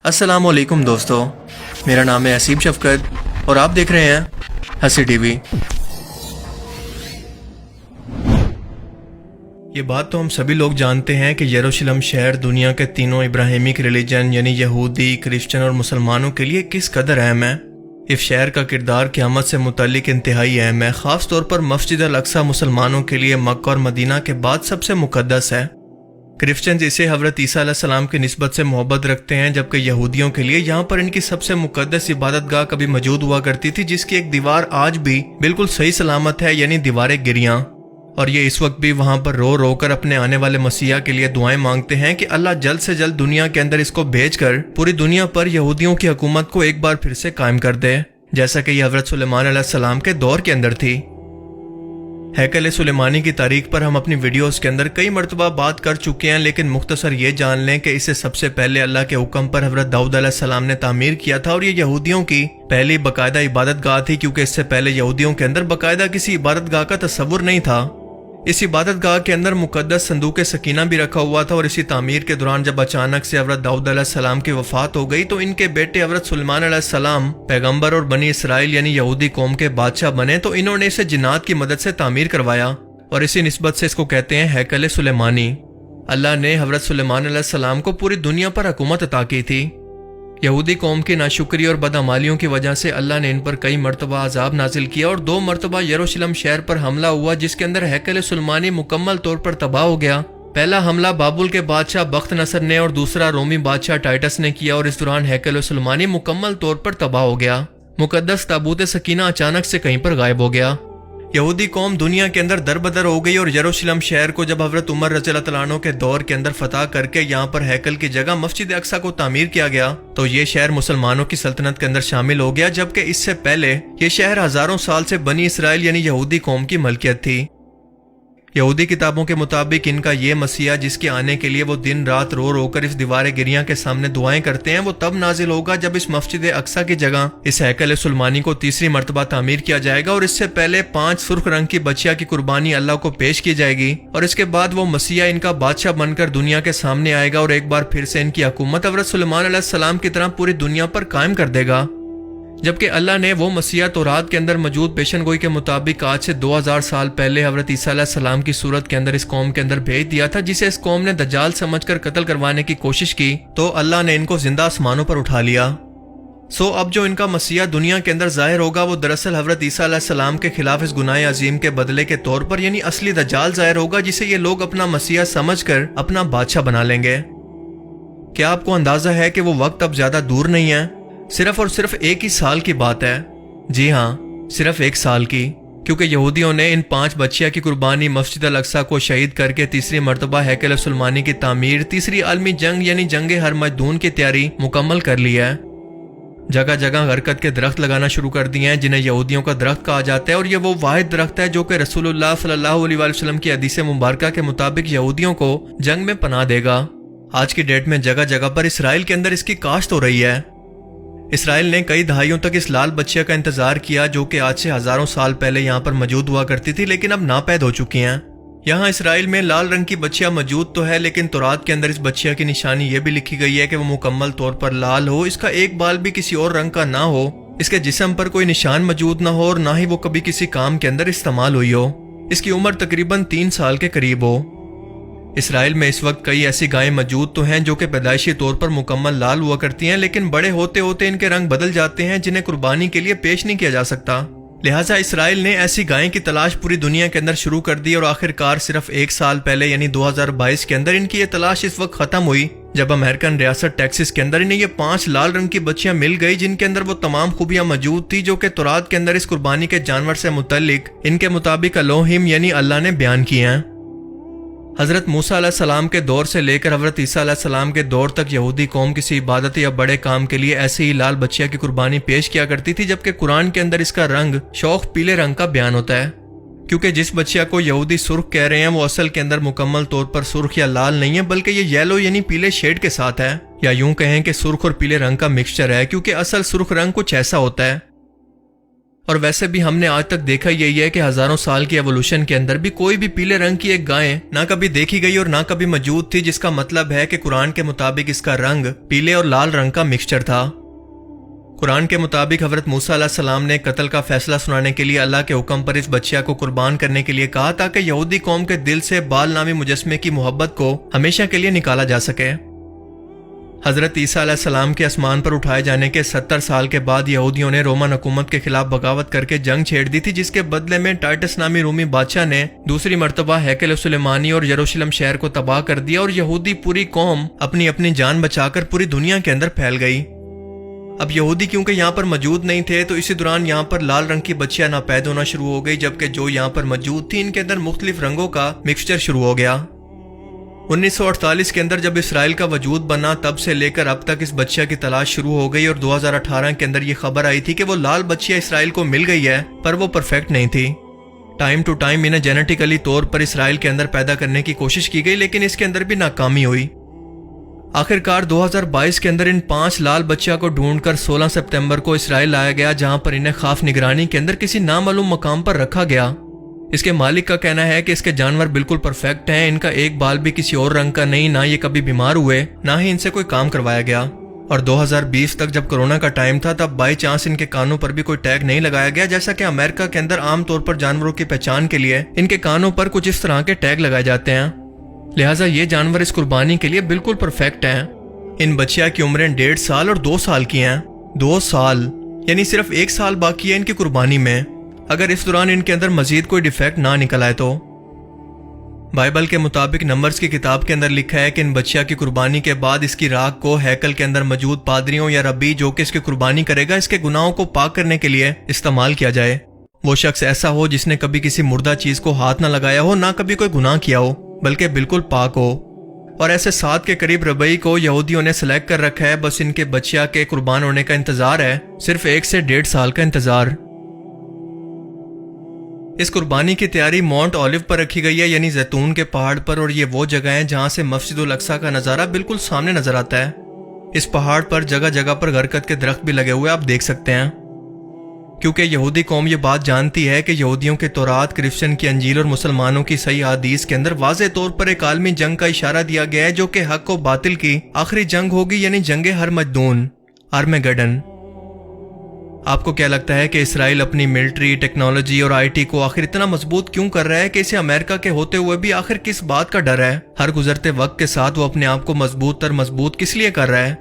السلام علیکم دوستو، میرا نام ہے اسیب شفقت اور آپ دیکھ رہے ہیں ہنسی ٹی وی۔ یہ بات تو ہم سبھی لوگ جانتے ہیں کہ یروشلم شہر دنیا کے تینوں ابراہیمک ریلیجن یعنی یہودی، کرسچن اور مسلمانوں کے لیے کس قدر اہم ہے۔ اس شہر کا کردار قیامت سے متعلق انتہائی اہم ہے، خاص طور پر مسجد الاقصی مسلمانوں کے لیے مکہ اور مدینہ کے بعد سب سے مقدس ہے۔ کرسچنز اسے حضرت عیسیٰ علیہ السلام کی نسبت سے محبت رکھتے ہیں، جبکہ یہودیوں کے لیے یہاں پر ان کی سب سے مقدس عبادت گاہ کبھی موجود ہوا کرتی تھی، جس کی ایک دیوار آج بھی بالکل صحیح سلامت ہے، یعنی دیوار گریاں، اور یہ اس وقت بھی وہاں پر رو رو کر اپنے آنے والے مسیح کے لیے دعائیں مانگتے ہیں کہ اللہ جلد سے جلد دنیا کے اندر اس کو بھیج کر پوری دنیا پر یہودیوں کی حکومت کو ایک بار پھر سے قائم کر دے، جیسا کہ یہ حضرت سلیمان علیہ السلام کے دور کے اندر تھی۔ ہیکل سلیمانی کی تاریخ پر ہم اپنی ویڈیوز کے اندر کئی مرتبہ بات کر چکے ہیں، لیکن مختصر یہ جان لیں کہ اسے سب سے پہلے اللہ کے حکم پر حضرت داؤد علیہ السلام نے تعمیر کیا تھا، اور یہ یہودیوں کی پہلی باقاعدہ عبادت گاہ تھی، کیونکہ اس سے پہلے یہودیوں کے اندر باقاعدہ کسی عبادت گاہ کا تصور نہیں تھا۔ اس عبادت گاہ کے اندر مقدس صندوق سکینہ بھی رکھا ہوا تھا، اور اسی تعمیر کے دوران جب اچانک سے حضرت داؤد علیہ السلام کی وفات ہو گئی تو ان کے بیٹے حضرت سلیمان علیہ السلام پیغمبر اور بنی اسرائیل یعنی یہودی قوم کے بادشاہ بنے، تو انہوں نے اسے جنات کی مدد سے تعمیر کروایا، اور اسی نسبت سے اس کو کہتے ہیں ہیکل سلیمانی۔ اللہ نے حضرت سلیمان علیہ السلام کو پوری دنیا پر حکومت عطا کی تھی۔ یہودی قوم کی ناشکری اور بدعمالیوں کی وجہ سے اللہ نے ان پر کئی مرتبہ عذاب نازل کیا، اور 2 مرتبہ یروشلم شہر پر حملہ ہوا، جس کے اندر ہیکل سلیمانی مکمل طور پر تباہ ہو گیا۔ پہلا حملہ بابل کے بادشاہ بخت نصر نے اور دوسرا رومی بادشاہ ٹائٹس نے کیا، اور اس دوران ہیکل سلیمانی مکمل طور پر تباہ ہو گیا۔ مقدس تابوت سکینہ اچانک سے کہیں پر غائب ہو گیا۔ یہودی قوم دنیا کے اندر در بدر ہو گئی، اور یروشلم شہر کو جب حضرت عمر رضی اللہ تعالیٰ عنہ کے دور کے اندر فتح کر کے یہاں پر ہیکل کی جگہ مسجد اقصی کو تعمیر کیا گیا تو یہ شہر مسلمانوں کی سلطنت کے اندر شامل ہو گیا، جبکہ اس سے پہلے یہ شہر ہزاروں سال سے بنی اسرائیل یعنی یہودی قوم کی ملکیت تھی۔ یہودی کتابوں کے مطابق ان کا یہ مسیح جس کے آنے کے لیے وہ دن رات رو رو کر اس دیوار گریاں کے سامنے دعائیں کرتے ہیں، وہ تب نازل ہوگا جب اس مسجد اقصی کی جگہ اس ہیکل سلیمانی کو تیسری مرتبہ تعمیر کیا جائے گا، اور اس سے پہلے 5 سرخ رنگ کی بچیا کی قربانی اللہ کو پیش کی جائے گی، اور اس کے بعد وہ مسیح ان کا بادشاہ بن کر دنیا کے سامنے آئے گا، اور ایک بار پھر سے ان کی حکومت حضرت سلیمان علیہ السلام کی طرح پوری دنیا پر قائم کر دے گا۔ جبکہ اللہ نے وہ مسیح تورات کے اندر موجود پیشن گوئی کے مطابق آج سے 2000 سال پہلے حضرت عیسیٰ علیہ السلام کی صورت کے اندر اس قوم کے اندر بھیج دیا تھا، جسے اس قوم نے دجال سمجھ کر قتل کروانے کی کوشش کی، تو اللہ نے ان کو زندہ آسمانوں پر اٹھا لیا۔ اب جو ان کا مسیح دنیا کے اندر ظاہر ہوگا وہ دراصل حضرت عیسیٰ علیہ السلام کے خلاف اس گناہ عظیم کے بدلے کے طور پر یعنی اصلی دجال ظاہر ہوگا، جسے یہ لوگ اپنا مسیح سمجھ کر اپنا بادشاہ بنا لیں گے۔ کیا آپ کو اندازہ ہے کہ وہ وقت اب زیادہ دور نہیں ہے؟ صرف اور صرف 1 ہی سال کی بات ہے۔ جی ہاں، صرف 1 سال کی، کیونکہ یہودیوں نے ان 5 بچیا کی قربانی مسجد الاقصی کو شہید کر کے تیسری مرتبہ ہیکل سلیمانی کی تعمیر، تیسری عالمی جنگ یعنی جنگ ہرمجدون کی تیاری مکمل کر لی ہے۔ جگہ جگہ غرقت کے درخت لگانا شروع کر دیے ہیں، جنہیں یہودیوں کا درخت کہا جاتا ہے، اور یہ وہ واحد درخت ہے جو کہ رسول اللہ صلی اللہ علیہ وآلہ وسلم کی حدیث مبارکہ کے مطابق یہودیوں کو جنگ میں پناہ دے گا۔ آج کی ڈیٹ میں جگہ جگہ پر اسرائیل کے اندر اس کی کاشت ہو رہی ہے۔ اسرائیل نے کئی دہائیوں تک اس لال بچیا کا انتظار کیا، جو کہ آج سے ہزاروں سال پہلے یہاں پر موجود ہوا کرتی تھی، لیکن اب ناپید ہو چکی ہیں۔ یہاں اسرائیل میں لال رنگ کی بچیا موجود تو ہے، لیکن تورات کے اندر اس بچیا کی نشانی یہ بھی لکھی گئی ہے کہ وہ مکمل طور پر لال ہو، اس کا ایک بال بھی کسی اور رنگ کا نہ ہو، اس کے جسم پر کوئی نشان موجود نہ ہو، اور نہ ہی وہ کبھی کسی کام کے اندر استعمال ہوئی ہو، اس کی عمر تقریباً 3 سال کے قریب ہو۔ اسرائیل میں اس وقت کئی ایسی گائیں موجود تو ہیں جو کہ پیدائشی طور پر مکمل لال ہوا کرتی ہیں، لیکن بڑے ہوتے ہوتے ان کے رنگ بدل جاتے ہیں، جنہیں قربانی کے لیے پیش نہیں کیا جا سکتا۔ لہٰذا اسرائیل نے ایسی گائیں کی تلاش پوری دنیا کے اندر شروع کر دی، اور آخرکار صرف 1 سال پہلے یعنی 2022 کے اندر ان کی یہ تلاش اس وقت ختم ہوئی، جب امریکن ریاست ٹیکسس کے اندر انہیں یہ 5 لال رنگ کی بچیاں مل گئی، جن کے اندر وہ تمام خوبیاں موجود تھی جو کہ تورات کے اندر اس قربانی کے جانور سے متعلق ان کے مطابق الوہیم یعنی اللہ نے بیان کی ہیں۔ حضرت موسیٰ علیہ السلام کے دور سے لے کر حضرت عیسیٰ علیہ السلام کے دور تک یہودی قوم کسی عبادت یا بڑے کام کے لیے ایسے ہی لال بچیا کی قربانی پیش کیا کرتی تھی، جبکہ قرآن کے اندر اس کا رنگ شوخ پیلے رنگ کا بیان ہوتا ہے، کیونکہ جس بچیا کو یہودی سرخ کہہ رہے ہیں وہ اصل کے اندر مکمل طور پر سرخ یا لال نہیں ہے، بلکہ یہ یلو یعنی پیلے شیڈ کے ساتھ ہے، یا یوں کہیں کہ سرخ اور پیلے رنگ کا مکسچر ہے، کیونکہ اصل سرخ رنگ کچھ ایسا ہوتا ہے۔ اور ویسے بھی ہم نے آج تک دیکھا یہی ہے کہ ہزاروں سال کی ایوولوشن کے اندر بھی کوئی بھی پیلے رنگ کی ایک گائے نہ کبھی دیکھی گئی اور نہ کبھی موجود تھی، جس کا مطلب ہے کہ قرآن کے مطابق اس کا رنگ پیلے اور لال رنگ کا مکسچر تھا۔ قرآن کے مطابق حضرت موسیٰ علیہ السلام نے قتل کا فیصلہ سنانے کے لیے اللہ کے حکم پر اس بچیا کو قربان کرنے کے لیے کہا تاکہ یہودی قوم کے دل سے بال نامی مجسمے کی محبت کو ہمیشہ کے لیے نکالا جا سکے۔ حضرت عیسیٰ علیہ السلام کے آسمان پر اٹھائے جانے کے 70 سال کے بعد یہودیوں نے رومن حکومت کے خلاف بغاوت کر کے جنگ چھیڑ دی تھی، جس کے بدلے میں ٹائٹس نامی رومی بادشاہ نے دوسری مرتبہ ہیکل سلیمانی اور یروشلم شہر کو تباہ کر دیا، اور یہودی پوری قوم اپنی اپنی جان بچا کر پوری دنیا کے اندر پھیل گئی۔ اب یہودی کیونکہ یہاں پر موجود نہیں تھے تو اسی دوران یہاں پر لال رنگ کی بچیاں ناپید ہونا شروع ہو گئی، جبکہ جو یہاں پر موجود تھی ان کے اندر مختلف رنگوں کا مکسچر شروع ہو گیا۔ 1948 کے اندر جب اسرائیل کا وجود بنا، تب سے لے کر اب تک اس بچیا کی تلاش شروع ہو گئی، اور 2018 کے اندر یہ خبر آئی تھی کہ وہ لال بچیا اسرائیل کو مل گئی ہے، پر وہ پرفیکٹ نہیں تھی۔ ٹائم ٹو ٹائم انہیں جینیٹیکلی طور پر اسرائیل کے اندر پیدا کرنے کی کوشش کی گئی، لیکن اس کے اندر بھی ناکامی ہوئی۔ آخر کار 2022 کے اندر ان 5 لال بچیا کو ڈھونڈ کر 16 سپتمبر کو اسرائیل لایا گیا، جہاں پر انہیں خاص نگرانی کے اندر کسی نامعلوم مقام پر رکھا گیا۔ اس کے مالک کا کہنا ہے کہ اس کے جانور بالکل پرفیکٹ ہیں، ان کا ایک بال بھی کسی اور رنگ کا نہیں، نہ یہ کبھی بیمار ہوئے، نہ ہی ان سے کوئی کام کروایا گیا۔ اور 2020 تک جب کورونا کا ٹائم تھا، تب بائی چانس ان کے کانوں پر بھی کوئی ٹیگ نہیں لگایا گیا، جیسا کہ امریکہ کے اندر عام طور پر جانوروں کی پہچان کے لیے ان کے کانوں پر کچھ اس طرح کے ٹیگ لگائے جاتے ہیں۔ لہٰذا یہ جانور اس قربانی کے لیے بالکل پرفیکٹ ہیں۔ ان بچیا کی عمریں 1.5 سال اور 2 سال کی ہیں۔ 2 سال یعنی صرف 1 سال باقی ہے ان کی قربانی میں، اگر اس دوران ان کے اندر مزید کوئی ڈیفیکٹ نہ نکل آئے تو۔ بائبل کے مطابق نمبرز کی کتاب کے اندر لکھا ہے کہ ان بچیا کی قربانی کے بعد اس کی راکھ کو ہیکل کے اندر موجود پادریوں یا ربی جو کہ اس کی قربانی کرے گا، اس کے گناہوں کو پاک کرنے کے لیے استعمال کیا جائے۔ وہ شخص ایسا ہو جس نے کبھی کسی مردہ چیز کو ہاتھ نہ لگایا ہو، نہ کبھی کوئی گناہ کیا ہو، بلکہ بالکل پاک ہو۔ اور ایسے 7 کے قریب ربی کو یہودیوں نے سلیکٹ کر رکھا ہے، بس ان کے بچیا کے قربان ہونے کا انتظار ہے، صرف 1 سے 1.5 سال کا انتظار۔ اس قربانی کی تیاری ماؤنٹ اولیو پر رکھی گئی ہے، یعنی زیتون کے پہاڑ پر، اور یہ وہ جگہ ہے جہاں سے مسجد الاقصی کا نظارہ بالکل سامنے نظر آتا ہے۔ اس پہاڑ پر جگہ جگہ پر غرقت کے درخت بھی لگے ہوئے آپ دیکھ سکتے ہیں، کیونکہ یہودی قوم یہ بات جانتی ہے کہ یہودیوں کے تورات، کرسچن کی انجیل اور مسلمانوں کی صحیح احادیث کے اندر واضح طور پر ایک عالمی جنگ کا اشارہ دیا گیا ہے، جو کہ حق و باطل کی آخری جنگ ہوگی، یعنی جنگ ہرمجدون، آرمیگیڈن۔ آپ کو کیا لگتا ہے کہ اسرائیل اپنی ملٹری، ٹیکنالوجی اور آئی ٹی کو آخر اتنا مضبوط کیوں کر رہا ہے کہ اسے امریکہ کے ہوتے ہوئے بھی آخر کس بات کا ڈر ہے؟ ہر گزرتے وقت کے ساتھ وہ اپنے آپ کو مضبوط کس لیے کر رہا ہے؟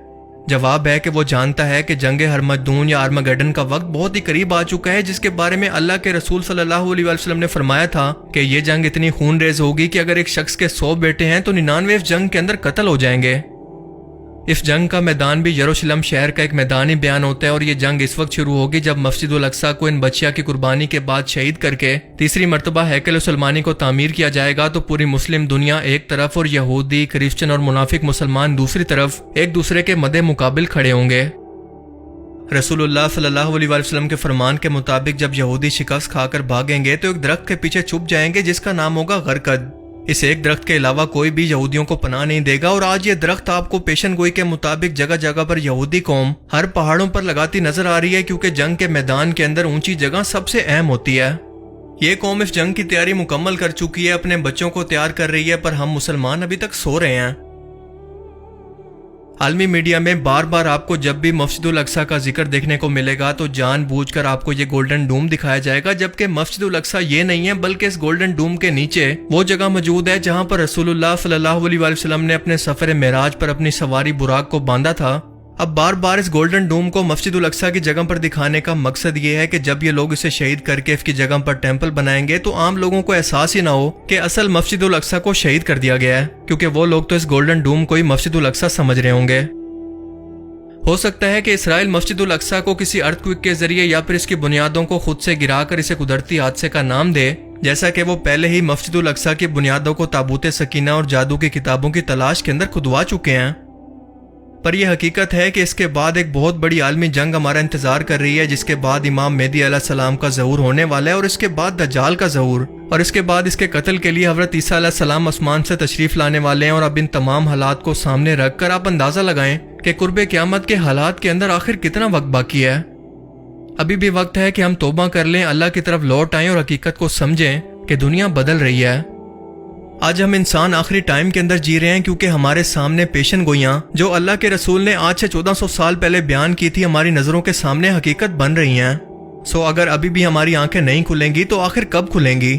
جواب ہے کہ وہ جانتا ہے کہ جنگ ہرمجدون یا آرمیگیڈن کا وقت بہت ہی قریب آ چکا ہے، جس کے بارے میں اللہ کے رسول صلی اللہ علیہ وسلم نے فرمایا تھا کہ یہ جنگ اتنی خون ریز ہوگی کہ اگر ایک شخص کے 100 بیٹے ہیں تو 99 اس جنگ کے اندر قتل ہو جائیں گے۔ اس جنگ کا میدان بھی یروشلم شہر کا ایک میدانی بیان ہوتا ہے، اور یہ جنگ اس وقت شروع ہوگی جب مسجد الاقصی کو ان بچیا کی قربانی کے بعد شہید کر کے تیسری مرتبہ ہیکل سلیمانی کو تعمیر کیا جائے گا، تو پوری مسلم دنیا ایک طرف اور یہودی، کرسچن اور منافق مسلمان دوسری طرف ایک دوسرے کے مد مقابل کھڑے ہوں گے۔ رسول اللہ صلی اللہ علیہ وسلم کے فرمان کے مطابق جب یہودی شکست کھا کر بھاگیں گے تو ایک درخت کے پیچھے چھپ جائیں گے جس کا نام ہوگا غرقد۔ اس ایک درخت کے علاوہ کوئی بھی یہودیوں کو پناہ نہیں دے گا، اور آج یہ درخت آپ کو پیشن گوئی کے مطابق جگہ جگہ پر یہودی قوم ہر پہاڑوں پر لگاتی نظر آ رہی ہے، کیونکہ جنگ کے میدان کے اندر اونچی جگہ سب سے اہم ہوتی ہے۔ یہ قوم اس جنگ کی تیاری مکمل کر چکی ہے، اپنے بچوں کو تیار کر رہی ہے، پر ہم مسلمان ابھی تک سو رہے ہیں۔ عالمی میڈیا میں بار بار آپ کو جب بھی مسجد الاقصی کا ذکر دیکھنے کو ملے گا تو جان بوجھ کر آپ کو یہ گولڈن ڈوم دکھایا جائے گا، جبکہ مسجد الاقصی یہ نہیں ہے، بلکہ اس گولڈن ڈوم کے نیچے وہ جگہ موجود ہے جہاں پر رسول اللہ صلی اللہ علیہ وسلم نے اپنے سفر معراج پر اپنی سواری براق کو باندھا تھا۔ اب بار بار اس گولڈن ڈوم کو مسجد الاقصی کی جگہ پر دکھانے کا مقصد یہ ہے کہ جب یہ لوگ اسے شہید کر کے اس کی جگہ پر ٹیمپل بنائیں گے تو عام لوگوں کو احساس ہی نہ ہو کہ اصل مسجد الاقصی کو شہید کر دیا گیا ہے، کیونکہ وہ لوگ تو اس گولڈن ڈوم کو ہی مسجد الاقصی سمجھ رہے ہوں گے۔ ہو سکتا ہے کہ اسرائیل مسجد الاقصی کو کسی ارتھ کے ذریعے یا پھر اس کی بنیادوں کو خود سے گرا کر اسے قدرتی حادثے کا نام دے، جیسا کہ وہ پہلے ہی مسجد الاقصی کی بنیادوں کو تابوت سکینہ اور جادو کی کتابوں کی تلاش کے اندر کھدوا چکے ہیں۔ پر یہ حقیقت ہے کہ اس کے بعد ایک بہت بڑی عالمی جنگ ہمارا انتظار کر رہی ہے، جس کے بعد امام مہدی علیہ السلام کا ظہور ہونے والا ہے، اور اس کے بعد دجال کا ظہور، اور اس کے بعد اس کے قتل کے لیے حضرت عیسیٰ علیہ السلام آسمان سے تشریف لانے والے ہیں۔ اور اب ان تمام حالات کو سامنے رکھ کر آپ اندازہ لگائیں کہ قرب قیامت کے حالات کے اندر آخر کتنا وقت باقی ہے۔ ابھی بھی وقت ہے کہ ہم توبہ کر لیں، اللہ کی طرف لوٹ آئیں اور حقیقت کو سمجھیں کہ دنیا بدل رہی ہے۔ آج ہم انسان آخری ٹائم کے اندر جی رہے ہیں کیونکہ ہمارے سامنے پیشن گوئیاں جو اللہ کے رسول نے آج سے 1400 سال پہلے بیان کی تھی ہماری نظروں کے سامنے حقیقت بن رہی ہیں۔ اگر ابھی بھی ہماری آنکھیں نہیں کھلیں گی تو آخر کب کھلیں گی؟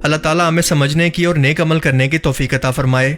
اللہ تعالیٰ ہمیں سمجھنے کی اور نیک عمل کرنے کی توفیق عطا فرمائے۔